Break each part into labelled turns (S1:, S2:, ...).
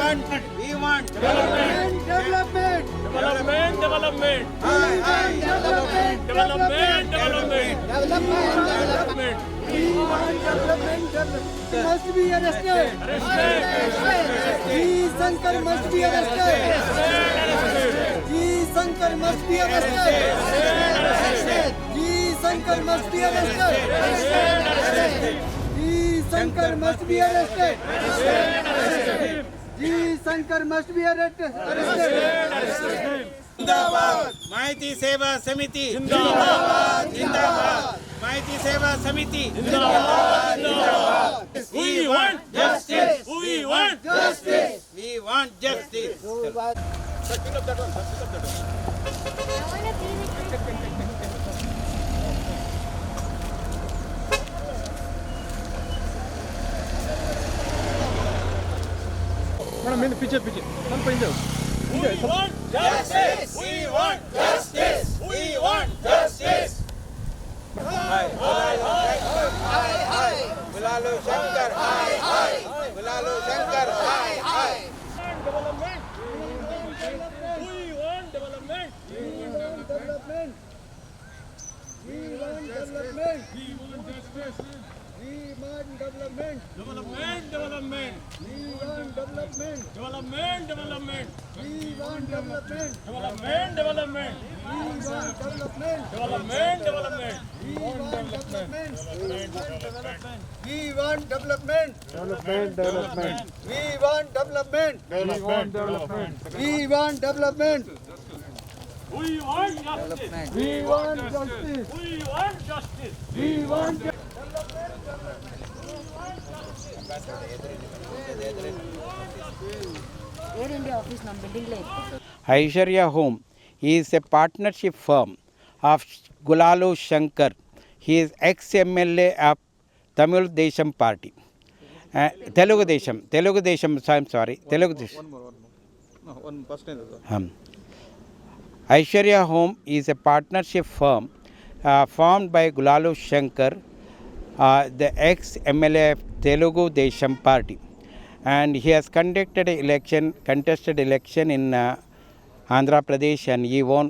S1: We want
S2: development.
S1: development.
S2: Development. Development.
S1: Development.
S2: Development. Development.
S1: Development.
S2: We want development.
S3: Must be arrested. G. Shankar must be arrested. G. Shankar must be arrested. G. Shankar must be arrested. G. Shankar must be arrested. G. Shankar must be arrested.
S1: जिंदाबाद माहिती सेवा समिति जिंदाबाद जिंदाबाद माहिती सेवा समिति जिंदाबाद जिंदाबाद
S2: We want justice. We want
S1: justice. We want justice.
S2: We want justice. We want justice. We want justice.
S1: बुलालो शंकर बुलालो Shankar
S2: Development. We want development.
S3: We want development. We want development.
S2: We want justice.
S3: We want development.
S2: Development. Development.
S3: We want development.
S2: Development. Development.
S3: We want development.
S2: Development. Development.
S3: We want development.
S2: Development. Development.
S3: We want development. We want development.
S4: Development, development,
S3: We want development.
S4: development, development.
S3: We want development.
S2: We want justice.
S3: We want justice.
S2: We want justice.
S3: We want
S5: air India office ನಮ್ಮ ಬಿಲ್ಡಿಂಗ್ಲೇ ಇತ್ತು.
S6: Aishwarya Home is a partnership firm of Gulalu Shankar. He is ex-MLA of Tamil Desam Party. Telugu Desam, I'm sorry, Telugu Desam. Aishwarya Home is a partnership firm formed by Gulalu Shankar, the ex-MLA of Telugu Desam Party. And he has contested election in Andhra Pradesh, and he won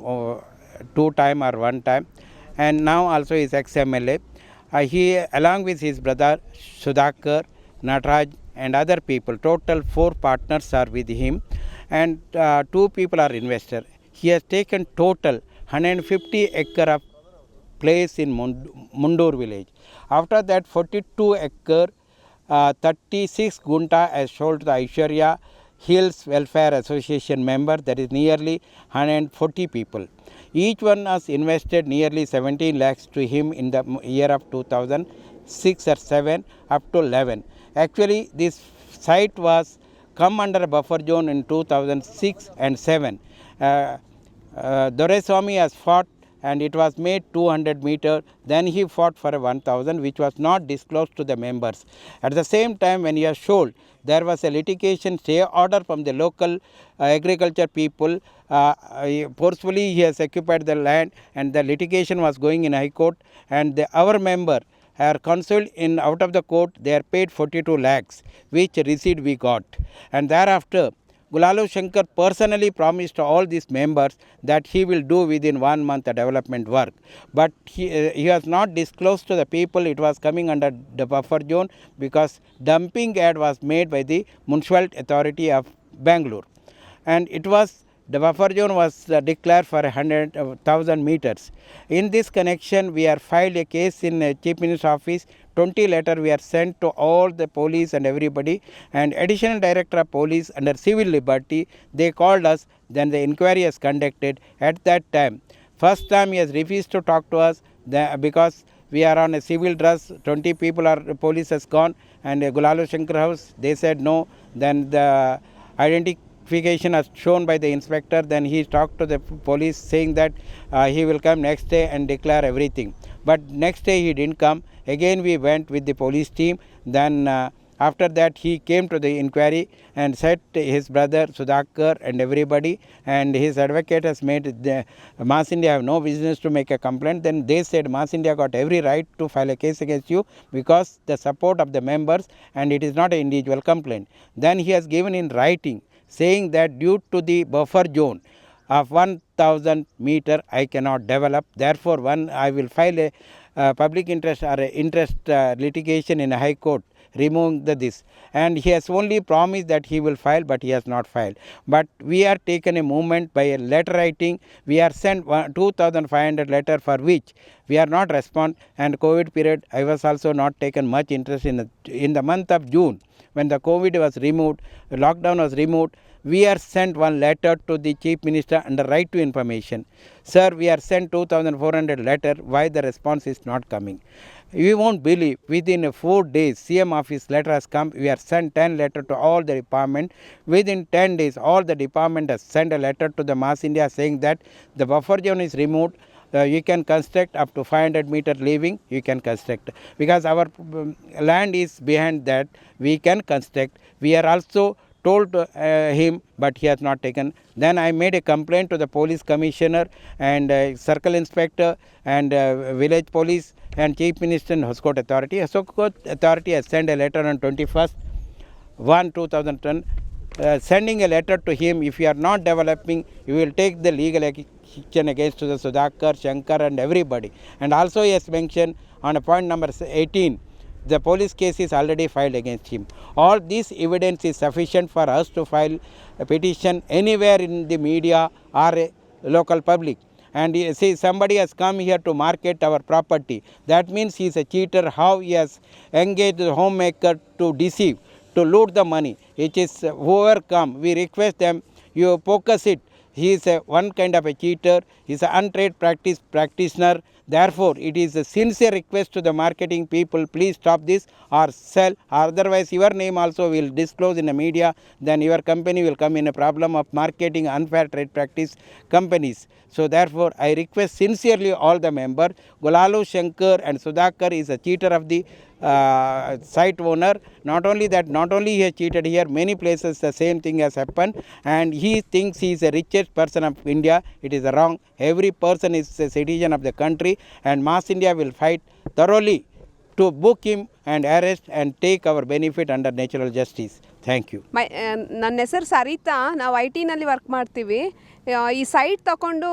S6: 2 times or 1 time, and now also is ex-MLA. He, along with his brother Sudhakar, Nataraj and other people, total 4 partners are with him, and 2 people are investors. He has taken total 150 acre of place in Mundur village. After that 42 acre 36 gunta as sold to the Aishwarya Hills Welfare Association member, that is nearly 140 people. Each one has invested nearly 17 lakhs to him in the year of 2006 or 7 up to 11. Actually, this site was come under a buffer zone in 2006 and 7. Doraiswamy has fought, and it was made 200 meter. Then he fought for a 1000, which was not disclosed to the members. At the same time, when he has sold, there was a litigation stay order from the local agriculture people. Forcefully he has occupied the land, and the litigation was going in High Court, and our member are consulted in out of the court. They are paid 42 lakhs, which receipt we got. And thereafter Gulalu Shankar personally promised to all these members that he will do within 1 month the development work. But he has not disclosed to the people it was coming under the buffer zone, because dumping ad was made by the Municipal Authority of Bangalore. And it was, the buffer zone was declared for 100,000 meters. In this connection, we are filed a case in Chief Minister's office. 20 letter we are sent to all the police and everybody, and additional director of police under civil liberty, they called us. Then the inquiry is conducted. At that time, first time he has refused to talk to us because we are on a civil dress. 20 people are, police has gone, and Gulalu Shankar house, they said no. Then the identification as shown by the inspector. Then he talked to the police saying that he will come next day and declare everything. But next day he didn't come. Again we went with the police team. Then after that he came to the inquiry and said his brother Sudhakar and everybody, and his advocate has made the Mass India have no business to make a complaint. Then they said Mass India got every right to file a case against you because the support of the members, and it is not an individual complaint. Then he has given in writing saying that due to the buffer zone of 1000 meter I cannot develop. Therefore, I will file a public interest or a interest litigation in a high court removing this, and he has only promised that he will file, but he has not filed. But we are taken a movement by a letter writing. We are sent 2500 letter for which we are not respond, and COVID period I was also not taken much interest in the month of June when the COVID was removed, the lockdown was removed. We are sent one letter to the Chief Minister under right to information. Sir, we are sent 2400 letter. Why the response is not coming? You won't believe, within 4 days CM office letter has come. We are sent 10 letter to all the department. Within 10 days all the department has sent a letter to the Mass India saying that the buffer zone is removed. You can construct up to 500 meter leaving, you can construct, because our land is behind that, we can construct. We are also told him, but he has not taken. Then I made a complaint to the police commissioner and circle inspector and village police and Chief Minister and Hoskote Authority. Hoskote Authority has sent a letter on 21st 1 2010 sending a letter to him, if you are not developing, you will take the legal action against the Sudhakar, Shankar and everybody. And also he has mentioned on a point number 18, the police case is already filed against him. All this evidence is sufficient for us to file a petition anywhere in the media or a local public. And you see, somebody has come here to market our property. That means he is a cheater. How he has engaged the homemaker to deceive, to loot the money. It is whoever come, we request them, you focus it. He is one kind of a cheater. He is an untrade practitioner. Therefore, it is a sincere request to the marketing people, please stop this or sell, otherwise your name also will disclose in the media, then your company will come in a problem of marketing unfair trade practice companies. So therefore, I request sincerely all the members, Gulalu Shankar and Sudhakar is a cheater of the site owner. Not only that, not only he has cheated here, many places the same thing has happened, and he thinks he is the richest person of India. It is wrong. Every person is a citizen of the country, and Mass India will fight thoroughly to book him and arrest and take our benefit under natural justice. Thank you.
S7: ನನ್ನ ಹೆಸರು ಸರಿತಾ, ನಾವು I ಟಿನಲ್ಲಿ work ಮಾಡ್ತೀವಿ. ಈ site ತಗೊಂಡು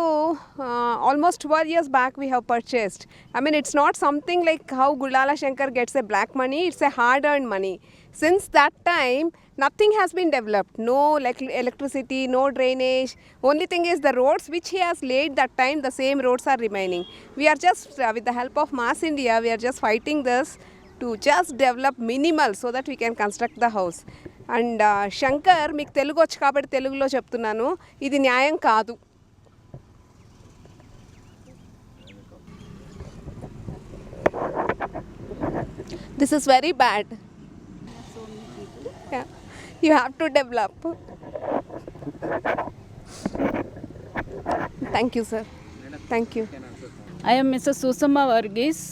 S7: almost 12 years back we have purchased. I mean it's not something like how Gulala Shankar gets a black money, it's a hard earned money. Since that time, nothing has been developed. No electricity, no drainage. Only thing is the roads which he has laid that time, the same roads are remaining. We are just, with the help of Mass India, we are just fighting this to just develop minimal so that we can construct the house. And Shankar, మీకు తెలుగు వచ్చు కాబట్టి తెలుగులో చెప్తున్నాను, ఇది న్యాయం కాదు. This is very bad. You have to develop. Thank you sir. Thank you.
S8: I am Mrs. Susama Varghese.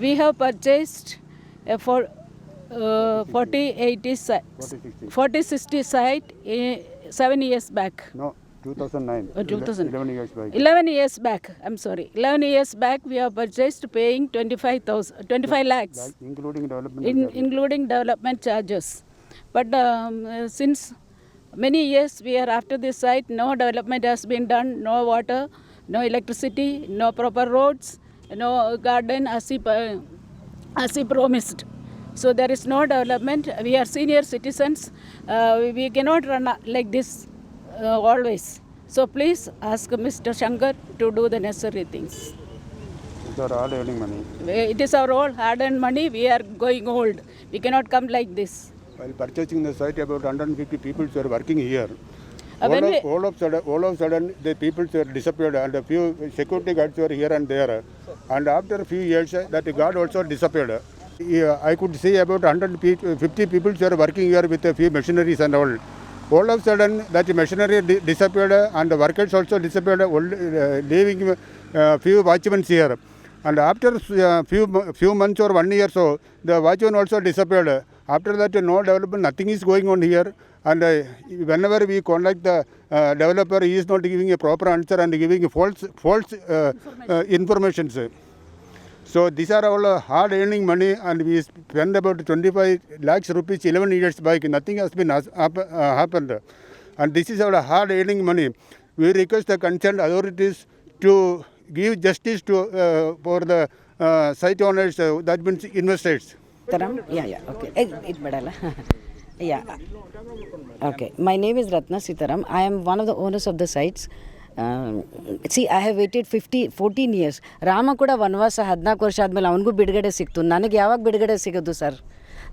S8: We have purchased a 4060 site 7 years back.
S4: No, 2009. 11 years back.
S8: 11 years back. I'm sorry. 11 years back we have purchased paying 25 lakhs.
S4: Including development
S8: including development charges. But since many years we are after this site, no development has been done, no water, no electricity, no proper roads, no garden as he promised. So there is no development. We are senior citizens. We cannot run like this always. So please ask Mr. Shankar to do the necessary things.
S4: It's our all earning money.
S8: It is our all hard-earned money. We are going old. We cannot come like this.
S4: While purchasing the site, about 150 people were working here. All of sudden, the people were disappeared, and a few security guards were here and there. And after a few years, that guard also disappeared. I could see about 150 people were working here with a few machineries and all. All of a sudden, that machinery disappeared, and the workers also disappeared, leaving few watchmen here. And after few months or 1 year so, the watchman also disappeared. After that, no development, nothing is going on here. And whenever we contact the developer, he is not giving a proper answer and giving false information. So these are all hard earning money, and we spend about 25 lakhs rupees 11 years back. Nothing has been happened. and this is our hard earning money. We request the concerned authorities to give justice to for the site owners, that means investors.
S5: Okay. It badala. Yeah. Okay. My name is Ratna Sitaram. I am one of the owners of the sites. See, I have waited 14 years. Rama ಕೂಡ ವನವಾಸ 14 ವರ್ಷ ಆದಮೇಲೆ ಅವನಿಗೂ ಬಿಡುಗಡೆ ಸಿಕ್ತು. ನನಗೆ ಯಾವಾಗ ಬಿಡುಗಡೆ ಸಿಗೋದು ಸರ್?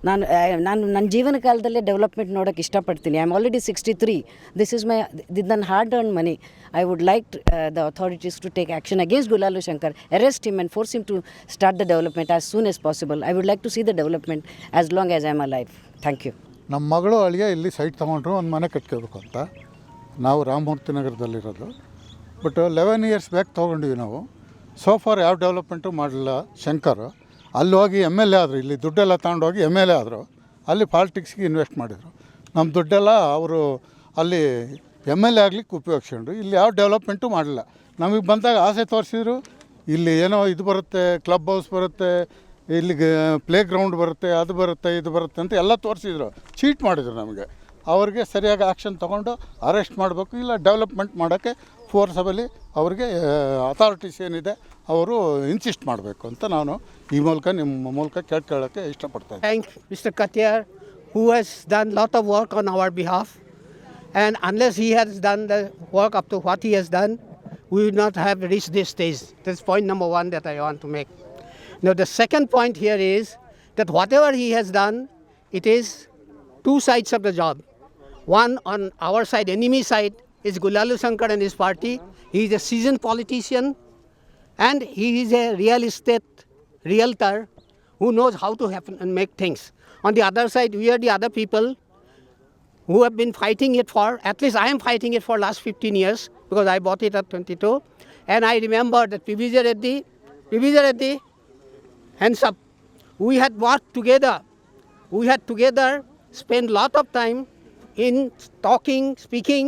S5: ನಾನು ನನ್ನ ಜೀವನ ಕಾಲದಲ್ಲೇ ಡೆವಲಪ್ಮೆಂಟ್ ನೋಡೋಕ್ಕೆ ಇಷ್ಟಪಡ್ತೀನಿ. I am already 63. ದಿಸ್ ನನ್ನ hard earn money. I would like the authorities to take action against Gulalu Shankar, arrest him and force him to start the development as soon as possible. I would like to see the development as long as I am alive. Thank you.
S9: ನಮ್ಮ ಮಗಳು ಅಳಿಯ ಇಲ್ಲಿ site ತೊಗೊಂಡ್ರು ಒಂದು ಮನೆ ಕಟ್ಕೋಬೇಕು ಅಂತ. ನಾವು Ramamurthy ನಗರದಲ್ಲಿರೋದು. But 11 years back ತೊಗೊಂಡಿವಿ ನಾವು. ಸೋಫಾರ್ ಯಾವ ಡೆವಲಪ್ಮೆಂಟು ಮಾಡಲಿಲ್ಲ ಶಂಕರ್. ಅಲ್ಲಿ ಹೋಗಿ MLA ಆದರು, ಇಲ್ಲಿ ದುಡ್ಡೆಲ್ಲ ತಗೊಂಡೋಗಿ MLA ಆದರು. ಅಲ್ಲಿ ಪಾಲಿಟಿಕ್ಸ್ಗೆ ಇನ್ವೆಸ್ಟ್ ಮಾಡಿದರು. ನಮ್ಮ ದುಡ್ಡೆಲ್ಲ ಅವರು ಅಲ್ಲಿ MLA ಆಗ್ಲಿಕ್ಕೆ ಉಪಯೋಗಿಸ್ಕೊಂಡು ಇಲ್ಲಿ ಯಾವ ಡೆವಲಪ್ಮೆಂಟು ಮಾಡಲಿಲ್ಲ. ನಮಗೆ ಬಂದಾಗ ಆಸೆ ತೋರಿಸಿದ್ರು, ಇಲ್ಲಿ ಏನೋ ಇದು ಬರುತ್ತೆ, ಕ್ಲಬ್ ಹೌಸ್ ಬರುತ್ತೆ, ಇಲ್ಲಿಗೆ ಪ್ಲೇ ಗ್ರೌಂಡ್ ಬರುತ್ತೆ, ಅದು ಬರುತ್ತೆ, ಇದು ಬರುತ್ತೆ ಅಂತ ಎಲ್ಲ ತೋರಿಸಿದ್ರು. ಚೀಟ್ ಮಾಡಿದರು ನಮಗೆ. ಅವ್ರಿಗೆ ಸರಿಯಾಗಿ ಆ್ಯಕ್ಷನ್ ತೊಗೊಂಡು ಅರೆಸ್ಟ್ ಮಾಡಬೇಕು, ಇಲ್ಲ ಡೆವಲಪ್ಮೆಂಟ್ ಮಾಡೋಕ್ಕೆ ಫೋರ್ಸಬಲಿ ಅವ್ರಿಗೆ ಅಥಾರಿಟೀಸ್ ಏನಿದೆ ಅವರು ಇನ್ಸಿಸ್ಟ್ ಮಾಡಬೇಕು ಅಂತ ನಾನು ಈ ಮೂಲಕ ನಿಮ್ಮ ಮೂಲಕ ಕೇಳೋಕ್ಕೆ ಇಷ್ಟಪಡ್ತೇನೆ.
S10: Thank Mr. Katyar, who has done lot of work on our behalf, and unless he has done the work up to what he has done, we would not have reached this stage. That's point number one that I want to make. Now the second point here is that whatever he has done, it is two sides of the job. One, on our side, enemy side, is Gulalu Shankar and his party. He is a seasoned politician and he is a real estate realtor who knows how to happen and make things. On the other side, we are the other people who have been fighting it for, at least I am fighting it for last 15 years because I bought it at 22. And I remember that PBJ Reddy, hands up. We had worked together. We had together spent lot of time in talking, speaking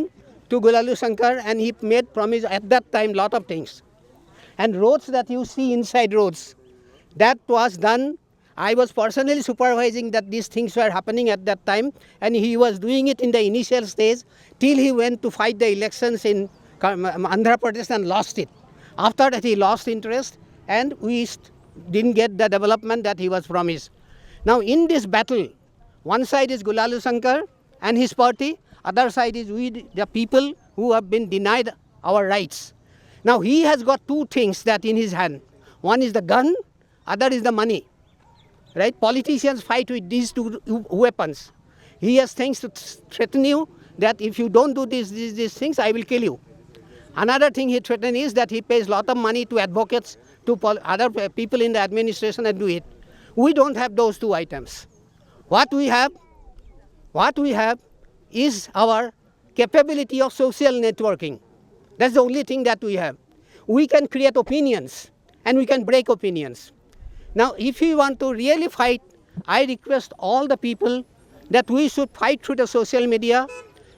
S10: to Gulalu Shankar, and he made promise at that time lot of things. And roads that you see inside roads, that was done. I was personally supervising that these things were happening at that time, and he was doing it in the initial stage till he went to fight the elections in Andhra Pradesh and lost it. After that he lost interest and we didn't get the development that he was promised. Now in this battle, one side is Gulalu Shankar and his party, other side is we, the people who have been denied our rights. Now he has got two things that in his hand. One is the gun, other is the money. Right? Politicians fight with these two weapons. He has things to threaten you that if you don't do these things, I will kill you. Another thing he threatens is that he pays lot of money to advocates, to other people in the administration and do it. We don't have those two items. What we have is our capability of social networking. That's the only thing that we have. We can create opinions and we can break opinions. Now, if we want to really fight, I request all the people that we should fight through the social media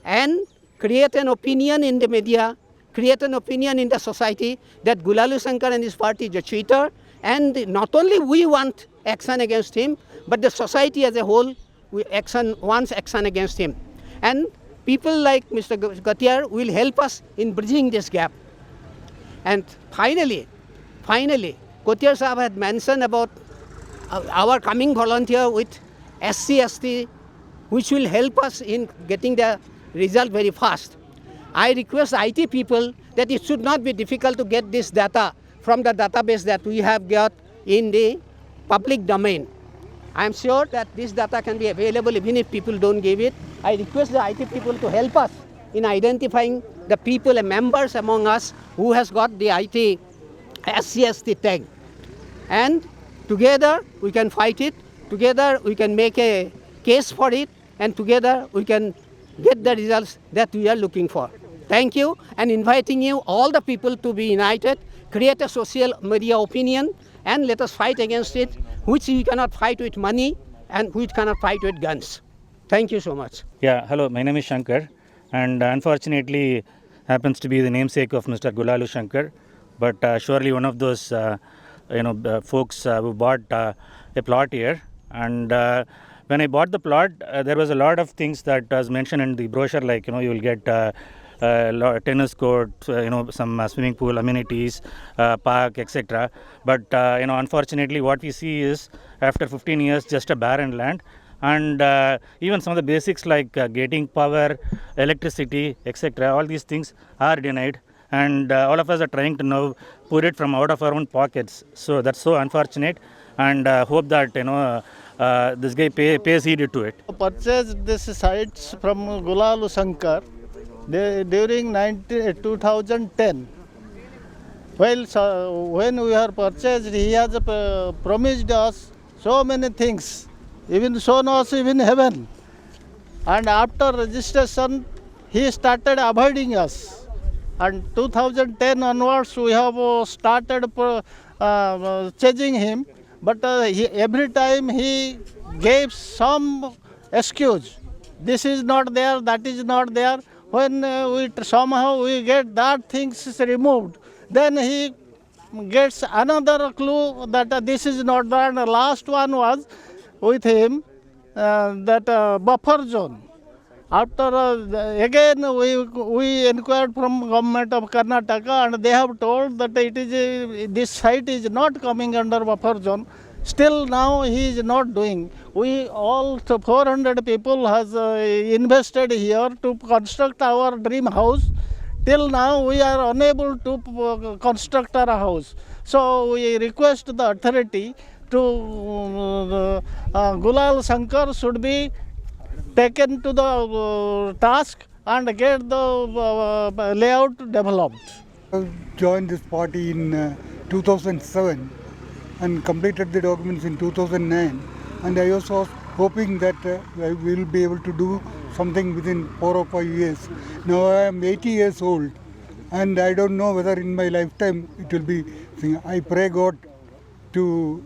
S10: and create an opinion in the media, create an opinion in the society that Gulalu Shankar and his party is a cheater, and not only we want action against him, but the society as a whole wants action against him. And people like Mr. Katyar will help us in bridging this gap. And finally, Katyar Sahab had mentioned about our coming volunteer with SC/ST, which will help us in getting the result very fast. I request IT people that it should not be difficult to get this data from the database that we have got in the public domain. I am sure that this data can be available even if people don't give it. I request the IT people to help us in identifying the people and members among us who has got the IT SC/ST tag. And together we can fight it, together we can make a case for it, and together we can get the results that we are looking for. Thank you, and inviting you, all the people, to be united, create a social media opinion, and let us fight against it, which we cannot fight with money and which cannot fight with guns. Thank you so much.
S11: Yeah, hello, my name is Shankar, and unfortunately happens to be the namesake of Mr. Gulalu Shankar, but surely one of those folks who bought a plot here, and when I bought the plot, there was a lot of things that was mentioned in the brochure, like, you will get tennis court, some swimming pool amenities, park, etc. But unfortunately, what we see is after 15 years, just a barren land, and even some of the basics like getting power, electricity, etc. All these things are denied, and all of us are trying to now put it from out of our own pockets. So that's so unfortunate, and hope that this guy pays heed to it.
S3: Purchased this sites from Gulalu Shankar during 2010. Well, when we are purchased, he has promised us so many things, even shown us even heaven. And after registration, he started avoiding us. And 2010 onwards, we have started chasing him. But every time he gave some excuse. This is not there, that is not there. When somehow we get that things removed, then he gets another clue that this is not there. And the last one was with him, that buffer zone. After again we inquired from government of Karnataka, and they have told that this site is not coming under buffer zone. Still now he is not doing. We all 400 people has invested here to construct our dream house. Till now we are unable to construct our house. So we request the authority to Gulal Shankar should be taken to the task and get the layout developed.
S9: I joined this party in 2007 and completed the documents in 2009, and I also was hoping that I will be able to do something within 4 or 5 years. Now I am 80 years old, and I don't know whether in my lifetime it will be. I pray God to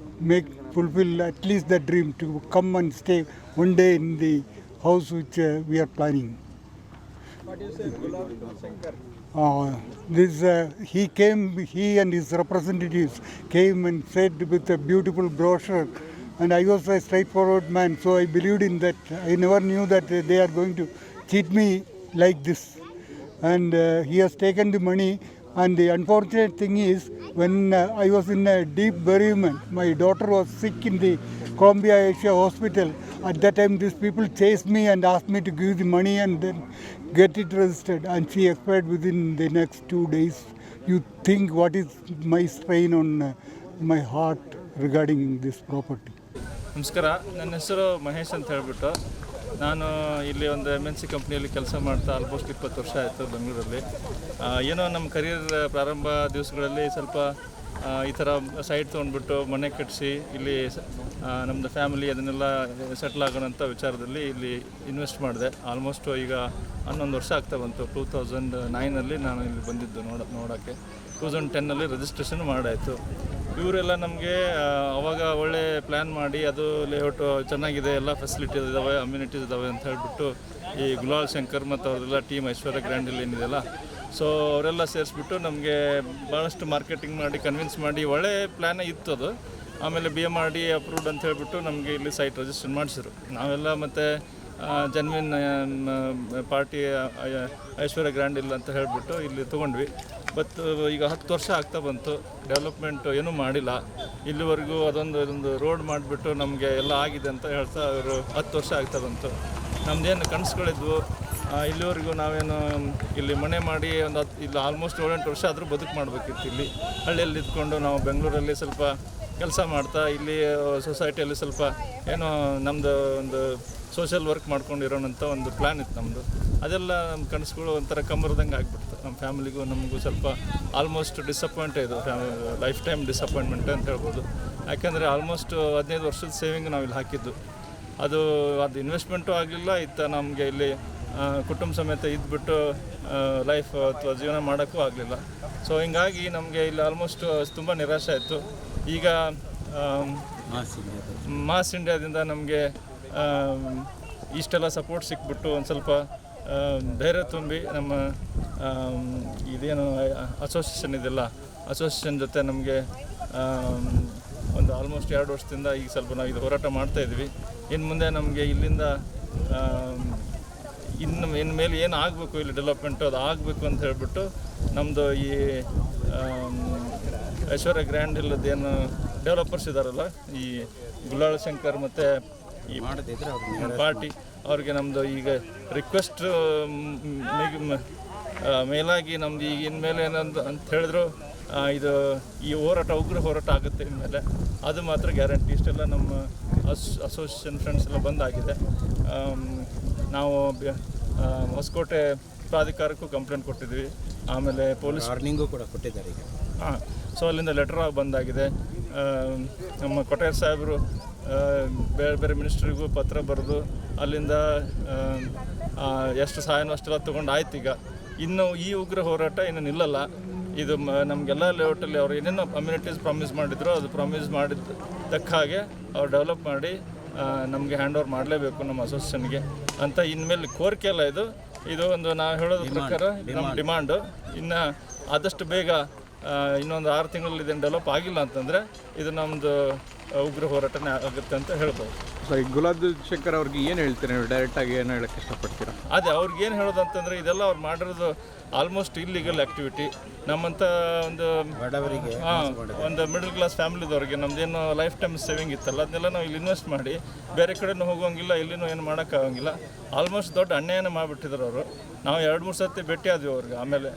S9: fulfill at least that dream, to come and stay one day in the house which we are planning.
S3: What do you say, Gulalu Shankar?
S9: He and his representatives came and said with a beautiful brochure, and I was a straightforward man, so I believed in that. I never knew that they are going to cheat me like this. And he has taken the money, and the unfortunate thing is, when I was in a deep bereavement, my daughter was sick in the Columbia Asia Hospital. At that time, these people chased me and asked me to give the money and then get it registered, and she expired within the next 2 days. You think what is my strain on my heart regarding this property?
S12: ನಮಸ್ಕಾರ, ನನ್ನ ಹೆಸರು ಮಹೇಶ್ ಅಂತ ಹೇಳ್ಬಿಟ್ಟು ನಾನು ಇಲ್ಲಿ ಒಂದು MNC ಕಂಪ್ನಿಯಲ್ಲಿ ಕೆಲಸ ಮಾಡ್ತಾ ಆಲ್ಮೋಸ್ಟ್ 20 ವರ್ಷ ಆಯಿತು ಬೆಂಗಳೂರಲ್ಲಿ. ಏನೋ ನಮ್ಮ ಕರಿಯರ್ ಪ್ರಾರಂಭ ದಿವಸಗಳಲ್ಲಿ ಸ್ವಲ್ಪ ಈ ಥರ ಸೈಟ್ ತೊಗೊಂಡ್ಬಿಟ್ಟು ಮನೆ ಕಟ್ಟಿಸಿ ಇಲ್ಲಿ ನಮ್ಮದು ಫ್ಯಾಮಿಲಿ ಅದನ್ನೆಲ್ಲ ಸೆಟ್ಲ್ ಆಗೋಣಂಥ ವಿಚಾರದಲ್ಲಿ ಇಲ್ಲಿ ಇನ್ವೆಸ್ಟ್ ಮಾಡಿದೆ. ಆಲ್ಮೋಸ್ಟ್ ಈಗ 11 ವರ್ಷ ಆಗ್ತಾ ಬಂತು. 2009 ನಾನು ಇಲ್ಲಿ ಬಂದಿದ್ದು ನೋಡೋಕ್ಕೆ. 2010 ರಿಜಿಸ್ಟ್ರೇಷನ್ ಮಾಡಾಯಿತು. ಇವರೆಲ್ಲ ನಮಗೆ ಅವಾಗ ಒಳ್ಳೆ ಪ್ಲ್ಯಾನ್ ಮಾಡಿ, ಅದು ಲೇಔಟು ಚೆನ್ನಾಗಿದೆ, ಎಲ್ಲ ಫೆಸಿಲಿಟೀಸ್ ಇದ್ದಾವೆ, ಅಮ್ಯುನಿಟೀಸ್ ಇದ್ದಾವೆ ಅಂತ ಹೇಳಿಬಿಟ್ಟು ಈ ಗುಲಾಲ್ ಶಂಕರ್ ಮತ್ತು ಅವರೆಲ್ಲ ಟೀಮ್ ಐಶ್ವರ್ಯ ಗ್ರ್ಯಾಂಡಲ್ಲಿ ಏನಿದೆಯಲ್ಲ, ಸೊ ಅವರೆಲ್ಲ ಸೇರಿಸ್ಬಿಟ್ಟು ನಮಗೆ ಭಾಳಷ್ಟು ಮಾರ್ಕೆಟಿಂಗ್ ಮಾಡಿ ಕನ್ವಿನ್ಸ್ ಮಾಡಿ ಒಳ್ಳೆ ಪ್ಲ್ಯಾನೇ ಇತ್ತು ಅದು. ಆಮೇಲೆ BMRD ಅಪ್ರೂವ್ಡ್ ಅಂತ ಹೇಳಿಬಿಟ್ಟು ನಮಗೆ ಇಲ್ಲಿ ಸೈಟ್ ರಿಜಿಸ್ಟ್ರೇಷನ್ ಮಾಡಿಸಿದ್ರು. ನಾವೆಲ್ಲ ಮತ್ತು ಜನ್ವಿನ್ ಪಾರ್ಟಿ ಐಶ್ವರ್ಯ ಗ್ರ್ಯಾಂಡ್ ಇಲ್ಲ ಅಂತ ಹೇಳಿಬಿಟ್ಟು ಇಲ್ಲಿ ತೊಗೊಂಡ್ವಿ. ಬಟ್ ಈಗ 10 ವರ್ಷ ಆಗ್ತಾ ಬಂತು, ಡೆವಲಪ್ಮೆಂಟು ಏನೂ ಮಾಡಿಲ್ಲ. ಇಲ್ಲಿವರೆಗೂ ಇದೊಂದು ರೋಡ್ ಮಾಡಿಬಿಟ್ಟು ನಮಗೆ ಎಲ್ಲ ಆಗಿದೆ ಅಂತ ಹೇಳ್ತಾ ಅವರು 10 ವರ್ಷ ಆಗ್ತಾ ಬಂತು. ನಮ್ಮದೇನು ಕನಸುಗಳಿದ್ವು, ಇಲ್ಲಿವರೆಗೂ ನಾವೇನು ಇಲ್ಲಿ ಮನೆ ಮಾಡಿ ಇಲ್ಲಿ ಆಲ್ಮೋಸ್ಟ್ 7-8 ವರ್ಷ ಆದರೂ ಬದುಕು ಮಾಡಬೇಕಿತ್ತು. ಇಲ್ಲಿ ಹಳ್ಳಿಯಲ್ಲಿ ಇದ್ಕೊಂಡು ನಾವು ಬೆಂಗಳೂರಲ್ಲಿ ಸ್ವಲ್ಪ ಕೆಲಸ ಮಾಡ್ತಾ ಇಲ್ಲಿ ಸೊಸೈಟಿಯಲ್ಲಿ ಸ್ವಲ್ಪ ಏನೋ ನಮ್ಮದು ಒಂದು ಸೋಷಿಯಲ್ ವರ್ಕ್ ಮಾಡ್ಕೊಂಡಿರೋಣಂಥ ಒಂದು ಪ್ಲ್ಯಾನ್ ಇತ್ತು ನಮ್ಮದು. ಅದೆಲ್ಲ ನಮ್ಮ ಕನಸುಗಳು ಒಂಥರ ಕಮ್ಮರ್ದಂಗೆ ಆಗಿಬಿಡ್ತು. ನಮ್ಮ ಫ್ಯಾಮಿಲಿಗೂ ನಮಗೂ ಸ್ವಲ್ಪ ಆಲ್ಮೋಸ್ಟ್ ಡಿಸಪಾಯಿಂಟ್ ಇದು, ಲೈಫ್ ಟೈಮ್ ಡಿಸಪಾಯಿಂಟ್ಮೆಂಟ್ ಅಂತ ಹೇಳ್ಬೋದು. ಯಾಕೆಂದರೆ ಆಲ್ಮೋಸ್ಟ್ 15 ವರ್ಷದ ಸೇವಿಂಗ್ ನಾವು ಇಲ್ಲಿ ಹಾಕಿದ್ದು. ಅದು ಇನ್ವೆಸ್ಟ್ಮೆಂಟು ಆಗಲಿಲ್ಲ, ಇತ್ತು ನಮಗೆ ಇಲ್ಲಿ ಕುಟುಂಬ ಸಮೇತ ಇದ್ಬಿಟ್ಟು ಲೈಫ್ ಅಥವಾ ಜೀವನ ಮಾಡೋಕ್ಕೂ ಆಗಲಿಲ್ಲ. ಸೊ ಹಿಂಗಾಗಿ ನಮಗೆ ಇಲ್ಲಿ ಆಲ್ಮೋಸ್ಟ್ ತುಂಬ ನಿರಾಶೆ ಆಯಿತು. ಈಗ ಮಾಸ್ ಇಂಡಿಯಾದಿಂದ ನಮಗೆ ಇಷ್ಟೆಲ್ಲ ಸಪೋರ್ಟ್ ಸಿಕ್ಬಿಟ್ಟು ಒಂದು ಸ್ವಲ್ಪ ಧೈರ್ಯ ತುಂಬಿ ನಮ್ಮ ಇದೇನು ಅಸೋಸಿಯೇಷನ್ ಇದೆಲ್ಲ, ಅಸೋಸಿಯೇಷನ್ ಜೊತೆ ನಮಗೆ ಒಂದು ಆಲ್ಮೋಸ್ಟ್ 2 ವರ್ಷದಿಂದ ಈಗ ಸ್ವಲ್ಪ ನಾವು ಇದು ಹೋರಾಟ ಮಾಡ್ತಾಯಿದ್ವಿ. ಇನ್ನು ಮುಂದೆ ನಮಗೆ ಇಲ್ಲಿಂದ ಇನ್ನು ಮೇಲೆ ಏನು ಆಗಬೇಕು ಇಲ್ಲಿ ಡೆವಲಪ್ಮೆಂಟು ಅದು ಆಗಬೇಕು ಅಂತ ಹೇಳ್ಬಿಟ್ಟು ನಮ್ಮದು ಈ ಐಶ್ವರ್ಯ ಗ್ರ್ಯಾಂಡ್ ಇಲ್ಲದೇನು ಡೆವಲಪರ್ಸ್ ಇದ್ದಾರಲ್ಲ, ಈ ಗುಲಾಳ ಶಂಕರ್ ಮತ್ತು ಈ ಪಾರ್ಟಿ ಅವ್ರಿಗೆ ನಮ್ಮದು ಈಗ ರಿಕ್ವೆಸ್ಟ್ ಮೇಲಾಗಿ ನಮ್ದು ಈಗ ಇನ್ಮೇಲೆ ಏನಂತ ಅಂತ ಹೇಳಿದ್ರು, ಇದು ಈ ಹೋರಾಟ ಉಗ್ರ ಹೋರಾಟ ಆಗುತ್ತೆ ಇನ್ಮೇಲೆ, ಅದು ಮಾತ್ರ ಗ್ಯಾರಂಟಿ. ಇಷ್ಟೆಲ್ಲ ನಮ್ಮ ಅಸೋಸಿಯೇಷನ್ ಫ್ರೆಂಡ್ಸ್ ಎಲ್ಲ ಬಂದಾಗಿದೆ. ನಾವು ಹೊಸಕೋಟೆ ಪ್ರಾಧಿಕಾರಕ್ಕೂ ಕಂಪ್ಲೇಂಟ್ ಕೊಟ್ಟಿದ್ವಿ, ಆಮೇಲೆ ಪೊಲೀಸ್
S6: ವಾರ್ನಿಂಗು ಕೂಡ ಕೊಟ್ಟಿದ್ದಾರೆ ಈಗ.
S12: ಸೊ ಅಲ್ಲಿಂದ ಲೆಟರ್ ಬಂದಾಗಿದೆ. ನಮ್ಮ ಕೊಟ್ಯಾರ್ ಸಾಹೇಬರು ಬೇರೆ ಬೇರೆ ಮಿನಿಸ್ಟ್ರಿಗೂ ಪತ್ರ ಬರೆದು ಅಲ್ಲಿಂದ ಎಷ್ಟು ಸಹಾಯನೋ ಅಷ್ಟೆಲ್ಲ ತೊಗೊಂಡು ಆಯ್ತು. ಈಗ ಇನ್ನು ಈ ಉಗ್ರ ಹೋರಾಟ ಇನ್ನು ನಿಲ್ಲಲ್ಲ. ಇದು ನಮಗೆಲ್ಲ ಲೇಔಟಲ್ಲಿ ಅವ್ರು ಏನೇನೋ ಅಮ್ಯುನಿಟೀಸ್ ಪ್ರಾಮಿಸ್ ಮಾಡಿದ್ರು, ಅದು ಪ್ರಾಮಿಸ್ ಮಾಡಿದ್ದಕ್ಕೆ ಹಾಗೆ ಅವ್ರು ಡೆವಲಪ್ ಮಾಡಿ ನಮಗೆ ಹ್ಯಾಂಡ್ ಓವರ್ ಮಾಡಲೇಬೇಕು ನಮ್ಮ ಅಸೋಸಿಯೇಷನ್ಗೆ ಅಂತ ಇನ್ಮೇಲೆ ಕೋರಿಕೆ ಅಲ್ಲ ಇದು. ಇದು ಒಂದು ನಾವು ಹೇಳೋದ್ರ ಪ್ರಕಾರ ನಮ್ಮ ಡಿಮಾಂಡು. ಇನ್ನು ಆದಷ್ಟು ಬೇಗ ಇನ್ನೊಂದು 6 ತಿಂಗಳಲ್ಲಿ ಇದನ್ನು ಡೆವಲಪ್ ಆಗಿಲ್ಲ ಅಂತಂದರೆ ಇದು ನಮ್ಮದು ಉಗ್ರ ಹೋರಾಟನೇ ಆಗುತ್ತೆ ಅಂತ ಹೇಳ್ಬೋದು.
S13: ಗುಲಾಬ್ ಶಂಕರ್ ಅವ್ರಿಗೆ ಏನು ಹೇಳ್ತೀರಾ ನೀವು? ಡೈರೆಕ್ಟಾಗಿ ಏನು ಹೇಳೋಕ್ಕೆ ಇಷ್ಟಪಡ್ತೀರಾ?
S12: ಅದೇ ಅವ್ರಿಗೆ ಏನು ಹೇಳೋದು ಅಂತಂದರೆ, ಇದೆಲ್ಲ ಅವ್ರು ಮಾಡಿರೋದು ಆಲ್ಮೋಸ್ಟ್ ಇಲ್ಲಿಗಲ್ ಆ್ಯಕ್ಟಿವಿಟಿ. ನಮ್ಮಂಥ ಒಂದು
S6: ಬಡವರಿಗೆ,
S12: ಒಂದು ಮಿಡಲ್ ಕ್ಲಾಸ್ ಫ್ಯಾಮಿಲಿದವ್ರಿಗೆ ನಮ್ಮದೇನು ಲೈಫ್ ಟೈಮ್ ಸೇವಿಂಗ್ ಇತ್ತಲ್ಲ, ಅದನ್ನೆಲ್ಲ ನಾವು ಇಲ್ಲಿ ಇನ್ವೆಸ್ಟ್ ಮಾಡಿ ಬೇರೆ ಕಡೆನೂ ಹೋಗೋಂಗಿಲ್ಲ, ಇಲ್ಲಿನೂ ಏನು ಮಾಡೋಕ್ಕಾಗಂಗಿಲ್ಲ. ಆಲ್ಮೋಸ್ಟ್ ದೊಡ್ಡ ಅನ್ಯಾಯನ ಮಾಡಿಬಿಟ್ಟಿದ್ರು ಅವರು. ನಾವು 2-3 ಸರ್ತಿ ಭೇಟಿ ಆದ್ವಿ ಅವ್ರಿಗೆ. ಆಮೇಲೆ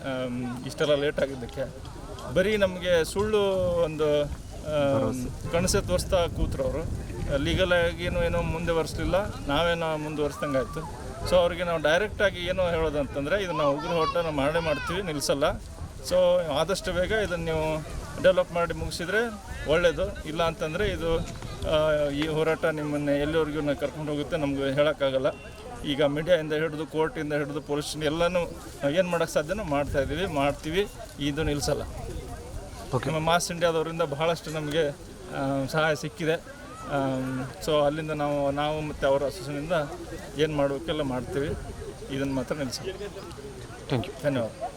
S12: ಇಷ್ಟೆಲ್ಲ ಲೇಟ್ ಆಗಿದ್ದಕ್ಕೆ ಬರೀ ನಮಗೆ ಸುಳ್ಳು ಒಂದು ಕನಸೆ ತೋರಿಸ್ತಾ ಕೂತ್ರು ಅವರು. ಲೀಗಲ್ ಆಗಿನೂ ಏನೋ ಮುಂದುವರಿಸಲಿಲ್ಲ, ನಾವೇನೋ ಮುಂದುವರಿಸ್ದಂಗೆ ಆಯಿತು. ಸೊ ಅವ್ರಿಗೆ ನಾವು ಡೈರೆಕ್ಟಾಗಿ ಏನೋ ಹೇಳೋದಂತಂದರೆ, ಇದು ನಾವು ಉಗ್ರ ಹೋರಾಟ ನಾವು ಮಾಡೇ ಮಾಡ್ತೀವಿ, ನಿಲ್ಲಿಸಲ್ಲ. ಸೊ ಆದಷ್ಟು ಬೇಗ ಇದನ್ನು ನೀವು ಡೆವಲಪ್ ಮಾಡಿ ಮುಗಿಸಿದರೆ ಒಳ್ಳೆಯದು. ಇಲ್ಲ ಅಂತಂದರೆ ಇದು ಈ ಹೋರಾಟ ನಿಮ್ಮನ್ನು ಎಲ್ಲಿವರೆಗೂ ಕರ್ಕೊಂಡು ಹೋಗುತ್ತೆ ನಮ್ಗೆ ಹೇಳೋಕ್ಕಾಗಲ್ಲ. ಈಗ ಮೀಡಿಯಾಯಿಂದ ಹಿಡಿದು ಕೋರ್ಟಿಂದ ಹಿಡಿದು ಪೊಲೀಸ್ ಎಲ್ಲನೂ ಏನು ಮಾಡೋಕ್ಕೆ ಸಾಧ್ಯನೋ ಮಾಡ್ತೀವಿ. ಇದು ನಿಲ್ಲಿಸಲ್ಲ. ನಮ್ಮ ಮಾಸ್ ಇಂಡಿಯಾದವರಿಂದ ಬಹಳಷ್ಟು ನಮಗೆ ಸಹಾಯ ಸಿಕ್ಕಿದೆ. ಸೊ ಅಲ್ಲಿಂದ ನಾವು ಮತ್ತು ಅವರ ಅಸೋಸಿಯೇಷನಿಂದ ಏನು ಮಾಡಬೇಕೆಲ್ಲ ಮಾಡ್ತೀವಿ. ಇದನ್ನು ಮಾತ್ರ ನಿಲ್ಲಿಸಿ.
S13: Thank you.
S12: ಧನ್ಯವಾದ.